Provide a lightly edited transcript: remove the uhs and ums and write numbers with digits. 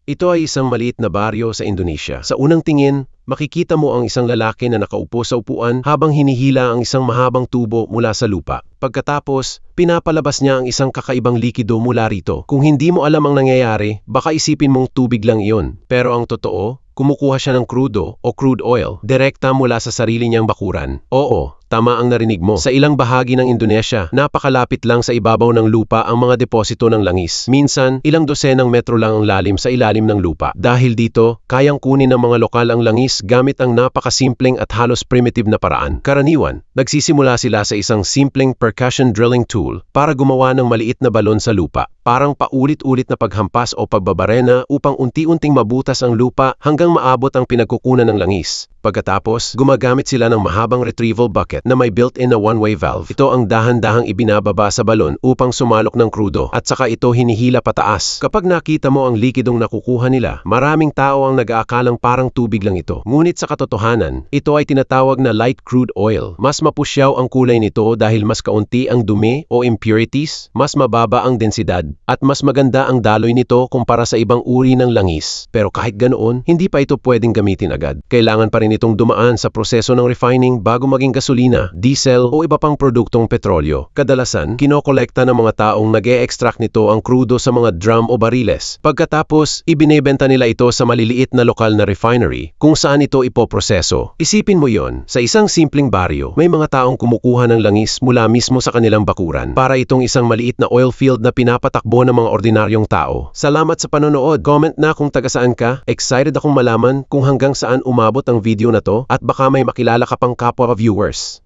Ito ay isang maliit na baryo sa Indonesia. Sa unang tingin, makikita mo ang isang lalaki na nakaupo sa upuan habang hinihila ang isang mahabang tubo mula sa lupa. Pagkatapos, pinapalabas niya ang isang kakaibang likido mula rito. Kung hindi mo alam ang nangyayari, baka isipin mong tubig lang iyon. Pero ang totoo, kumukuha siya ng crudo o crude oil direkta mula sa sarili niyang bakuran. Oo, tama ang narinig mo. Sa ilang bahagi ng Indonesia, napakalapit lang sa ibabaw ng lupa ang mga deposito ng langis. Minsan, ilang dosenang metro lang ang lalim sa ilalim ng lupa. Dahil dito, kayang kunin ng mga lokal ang langis gamit ang napakasimpleng at halos primitive na paraan. Karaniwan, nagsisimula sila sa isang simpleng percussion drilling tool para gumawa ng maliit na balon sa lupa. Parang paulit-ulit na paghampas o pagbabarena upang unti-unting mabutas ang lupa hanggang maabot ang pinagkukunan ng langis. Pagkatapos, gumagamit sila ng mahabang retrieval bucket na may built-in na one-way valve. Ito ang dahan-dahang ibinababa sa balon upang sumalok ng krudo at saka ito hinihila pataas. Kapag nakita mo ang likidong nakukuha nila, maraming tao ang nag-aakalang parang tubig lang ito. Ngunit sa katotohanan, ito ay tinatawag na light crude oil. Mas mapusyaw ang kulay nito dahil mas kaunti ang dumi o impurities, mas mababa ang densidad, at mas maganda ang daloy nito kumpara sa ibang uri ng langis. Pero kahit ganoon, hindi pa ito pwedeng gamitin agad. Kailangan pa rin itong dumaan sa proseso ng refining bago maging gasolina, diesel o iba pang produktong petrolyo. Kadalasan, kinokolekta ng mga taong nag-e-extract nito ang crudo sa mga drum o bariles. Pagkatapos, ibinebenta nila ito sa maliliit na lokal na refinery kung saan ito ipoproseso. Isipin mo yon, sa isang simpleng baryo, may mga taong kumukuha ng langis mula mismo sa kanilang bakuran para itong isang maliit na oil field na pinapatakbo ng mga ordinaryong tao. Salamat sa panonood. Comment na kung taga saan ka. Excited akong malaman kung hanggang saan umabot ang video na to at baka may makilala ka pang kapwa viewers.